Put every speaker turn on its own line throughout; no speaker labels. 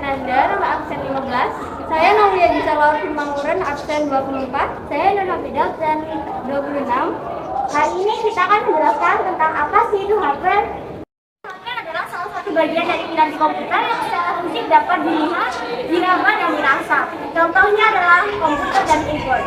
Fernanda, nomor absen 15. Saya Naulia Disalawar Firmanguren, absen 24. Saya Nona Fidel, absen 26. Hari ini kita akan menjelaskan tentang apa sih itu hardware. Hardware adalah salah satu bagian dari piranti komputer yang secara fisik dapat dilihat, diraba, dan dirasa. Contohnya adalah komputer dan keyboard.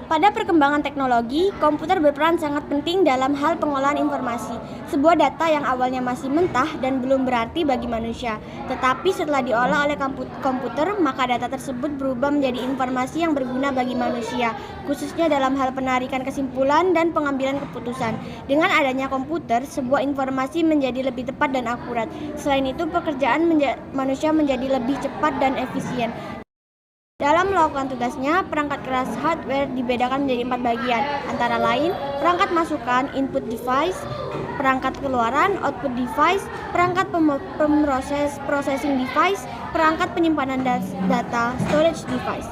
Pada perkembangan teknologi, komputer berperan sangat penting dalam hal pengolahan informasi. Sebuah data yang awalnya masih mentah dan belum berarti bagi manusia. Tetapi setelah diolah oleh komputer, maka data tersebut berubah menjadi informasi yang berguna bagi manusia, khususnya dalam hal penarikan kesimpulan dan pengambilan keputusan. Dengan adanya komputer, sebuah informasi menjadi lebih tepat dan akurat. Selain itu, pekerjaan manusia menjadi lebih cepat dan efisien. Dalam melakukan tugasnya, perangkat keras hardware dibedakan menjadi 4 bagian, antara lain perangkat masukan input device, perangkat keluaran output device, perangkat pemroses processing device, perangkat penyimpanan data storage device.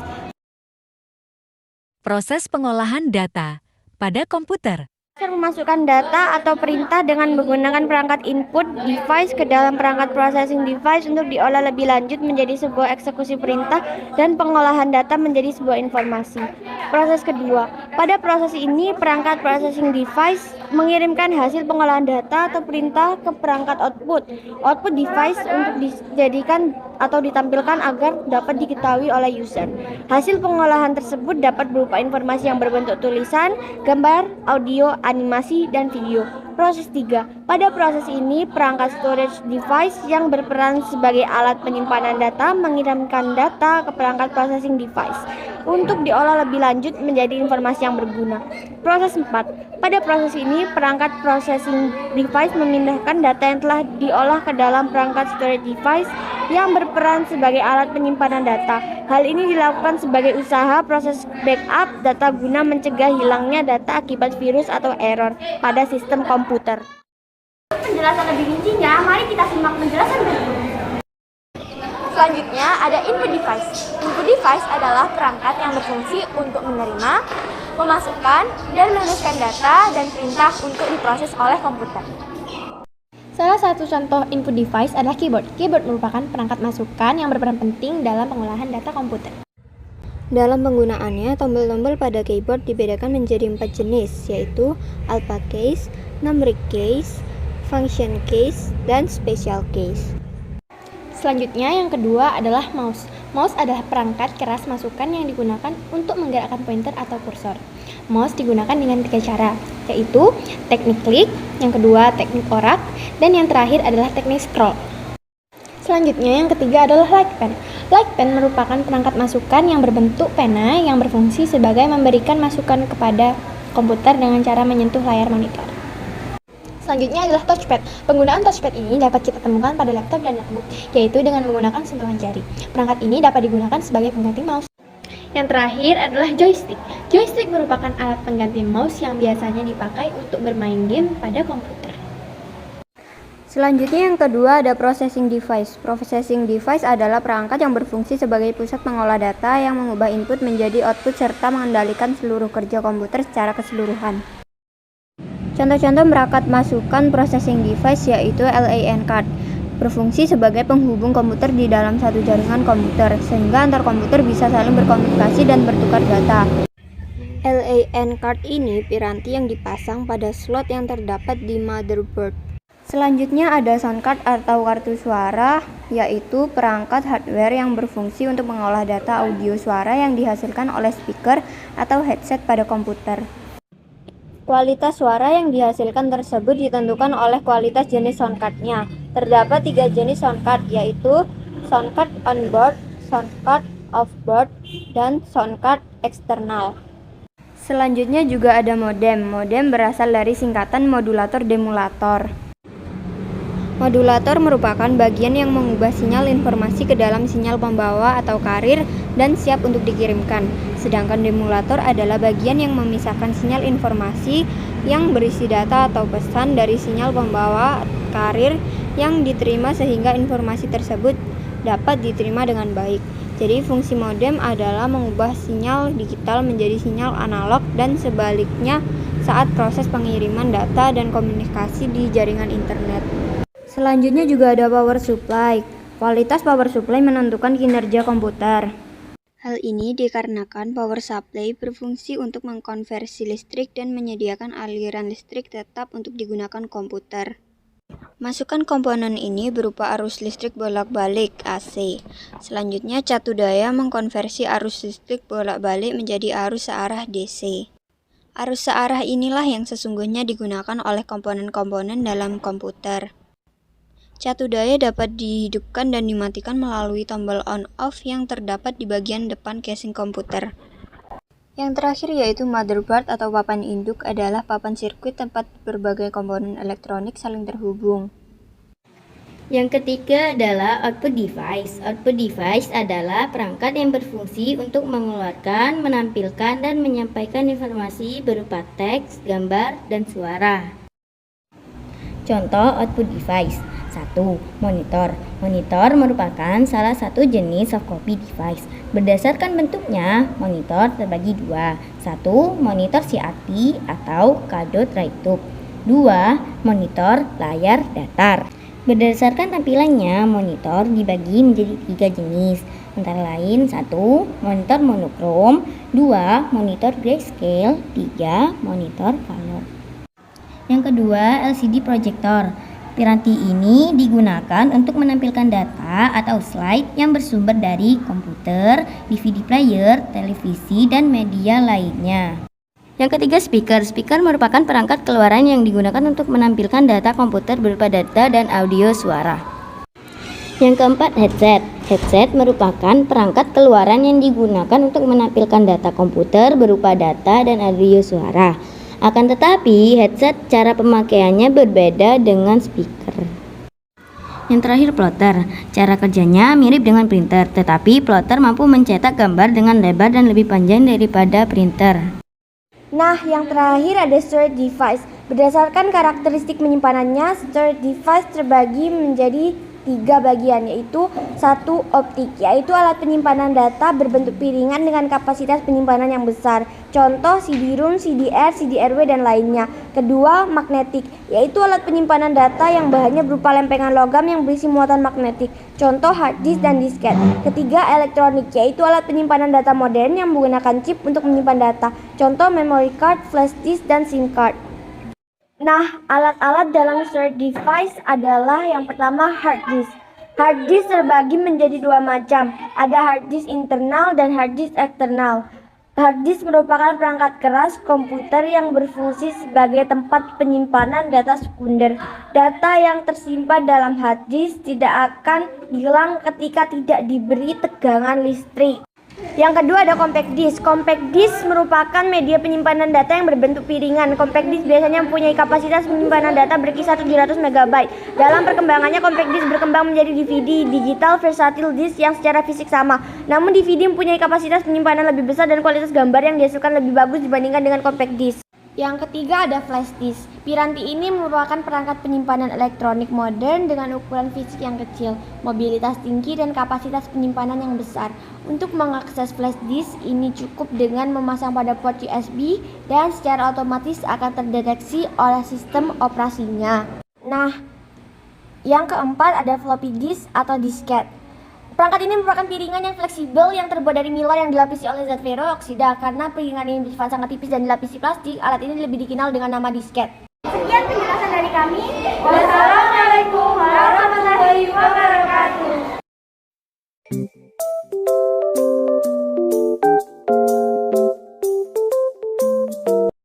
Proses pengolahan data pada komputer.
Memasukkan data atau perintah dengan menggunakan perangkat input device ke dalam perangkat processing device untuk diolah lebih lanjut menjadi sebuah eksekusi perintah dan pengolahan data menjadi sebuah informasi. Proses kedua, pada proses ini perangkat processing device mengirimkan hasil pengolahan data atau perintah ke perangkat output device untuk dijadikan atau ditampilkan agar dapat diketahui oleh user. Hasil pengolahan tersebut dapat berupa informasi yang berbentuk tulisan, gambar, audio, animasi, dan video. Proses 3. Pada proses ini, perangkat storage device yang berperan sebagai alat penyimpanan data mengirimkan data ke perangkat processing device untuk diolah lebih lanjut menjadi informasi yang berguna. Proses 4. Pada proses ini, perangkat processing device memindahkan data yang telah diolah ke dalam perangkat storage device yang berperan sebagai alat penyimpanan data. Hal ini dilakukan sebagai usaha proses backup data guna mencegah hilangnya data akibat virus atau error pada sistem komputer.
Penjelasan lebih rincinya, mari kita simak penjelasan berikut. Selanjutnya ada input device. Input device adalah perangkat yang berfungsi untuk menerima, memasukkan, dan menuliskan data dan perintah untuk diproses oleh komputer.
Salah satu contoh input device adalah keyboard. Keyboard merupakan perangkat masukan yang berperan penting dalam pengolahan data komputer.
Dalam penggunaannya, tombol-tombol pada keyboard dibedakan menjadi 4 jenis, yaitu alpha case, numeric case, function case, dan special case.
Selanjutnya yang kedua adalah mouse. Mouse adalah perangkat keras masukan yang digunakan untuk menggerakkan pointer atau kursor. Mouse digunakan dengan 3 cara, yaitu teknik klik, yang kedua teknik orak, dan yang terakhir adalah teknik scroll. Selanjutnya yang ketiga adalah light pen. Light pen merupakan perangkat masukan yang berbentuk pena yang berfungsi sebagai memberikan masukan kepada komputer dengan cara menyentuh layar monitor. Selanjutnya adalah touchpad. Penggunaan touchpad ini dapat kita temukan pada laptop dan notebook, yaitu dengan menggunakan sentuhan jari. Perangkat ini dapat digunakan sebagai pengganti mouse. Yang terakhir adalah joystick. Joystick merupakan alat pengganti mouse yang biasanya dipakai untuk bermain game pada komputer.
Selanjutnya yang kedua ada processing device. Processing device adalah perangkat yang berfungsi sebagai pusat pengolah data yang mengubah input menjadi output serta mengendalikan seluruh kerja komputer secara keseluruhan. Contoh-contoh perangkat masukan processing device yaitu LAN card. Berfungsi sebagai penghubung komputer di dalam satu jaringan komputer, sehingga antar komputer bisa saling berkomunikasi dan bertukar data. LAN card ini piranti yang dipasang pada slot yang terdapat di motherboard. Selanjutnya ada sound card atau kartu suara, yaitu perangkat hardware yang berfungsi untuk mengolah data audio suara yang dihasilkan oleh speaker atau headset pada komputer. Kualitas suara yang dihasilkan tersebut ditentukan oleh kualitas jenis sound card-nya. Terdapat 3 jenis sound card, yaitu sound card on-board, sound card off-board, dan sound card eksternal. Selanjutnya juga ada modem. Modem berasal dari singkatan modulator demulator. Modulator merupakan bagian yang mengubah sinyal informasi ke dalam sinyal pembawa atau karir dan siap untuk dikirimkan. Sedangkan demulator adalah bagian yang memisahkan sinyal informasi yang berisi data atau pesan dari sinyal pembawa karir yang diterima sehingga informasi tersebut dapat diterima dengan baik. Jadi fungsi modem adalah mengubah sinyal digital menjadi sinyal analog dan sebaliknya saat proses pengiriman data dan komunikasi di jaringan internet. Selanjutnya juga ada power supply. Kualitas power supply menentukan kinerja komputer. Hal ini dikarenakan power supply berfungsi untuk mengkonversi listrik dan menyediakan aliran listrik tetap untuk digunakan komputer. Masukan komponen ini berupa arus listrik bolak-balik AC. Selanjutnya, catu daya mengkonversi arus listrik bolak-balik menjadi arus searah DC. Arus searah inilah yang sesungguhnya digunakan oleh komponen-komponen dalam komputer. Catu daya dapat dihidupkan dan dimatikan melalui tombol on-off yang terdapat di bagian depan casing komputer. Yang terakhir yaitu motherboard atau papan induk adalah papan sirkuit tempat berbagai komponen elektronik saling terhubung.
Yang ketiga adalah output device. Output device adalah perangkat yang berfungsi untuk mengeluarkan, menampilkan, dan menyampaikan informasi berupa teks, gambar, dan suara. Contoh output device. 1. Monitor. Monitor merupakan salah satu jenis softcopy device. Berdasarkan bentuknya, monitor terbagi dua. 1. Monitor CRT atau cathode ray tube. 2. Monitor layar datar. Berdasarkan tampilannya, monitor dibagi menjadi 3 jenis, antara lain 1. Monitor monokrom, 2. Monitor grayscale, 3. Monitor color. Yang kedua, LCD projector. Piranti ini digunakan untuk menampilkan data atau slide yang bersumber dari komputer, DVD player, televisi, dan media lainnya. Yang ketiga, speaker. Speaker merupakan perangkat keluaran yang digunakan untuk menampilkan data komputer berupa data dan audio suara. Yang keempat, headset. Headset merupakan perangkat keluaran yang digunakan untuk menampilkan data komputer berupa data dan audio suara. Akan tetapi, headset cara pemakaiannya berbeda dengan speaker. Yang terakhir, plotter. Cara kerjanya mirip dengan printer, tetapi plotter mampu mencetak gambar dengan lebar dan lebih panjang daripada printer.
Nah, yang terakhir ada storage device. Berdasarkan karakteristik penyimpanannya, storage device terbagi menjadi 3 bagian, yaitu 1. Optik, yaitu alat penyimpanan data berbentuk piringan dengan kapasitas penyimpanan yang besar. Contoh CD-ROM, CDR, CDRW, dan lainnya. Kedua, magnetik, yaitu alat penyimpanan data yang bahannya berupa lempengan logam yang berisi muatan magnetik. Contoh hard disk dan disket. Ketiga, elektronik, yaitu alat penyimpanan data modern yang menggunakan chip untuk menyimpan data. Contoh memory card, flash disk, dan SIM card. Nah, alat-alat dalam storage device adalah yang pertama hard disk. Hard disk terbagi menjadi 2 macam. Ada hard disk internal dan hard disk eksternal. Hard disk merupakan perangkat keras komputer yang berfungsi sebagai tempat penyimpanan data sekunder. Data yang tersimpan dalam hard disk tidak akan hilang ketika tidak diberi tegangan listrik. Yang kedua ada compact disk. Compact disk merupakan media penyimpanan data yang berbentuk piringan. Compact disk biasanya mempunyai kapasitas penyimpanan data berkisar 700 MB. Dalam perkembangannya, compact disk berkembang menjadi DVD, digital versatile disk yang secara fisik sama. Namun DVD mempunyai kapasitas penyimpanan lebih besar dan kualitas gambar yang dihasilkan lebih bagus dibandingkan dengan compact disk. Yang ketiga ada flash disk. Piranti ini merupakan perangkat penyimpanan elektronik modern dengan ukuran fisik yang kecil, mobilitas tinggi, dan kapasitas penyimpanan yang besar. Untuk mengakses flash disk ini cukup dengan memasang pada port USB dan secara otomatis akan terdeteksi oleh sistem operasinya. Nah, yang keempat ada floppy disk atau disket. Perangkat ini merupakan piringan yang fleksibel yang terbuat dari milar yang dilapisi oleh zat ferrooksida. Karena piringan ini bersifat sangat tipis dan dilapisi plastik, alat ini lebih dikenal dengan nama disket.
Sekian penjelasan dari kami. Wassalamualaikum warahmatullahi wabarakatuh.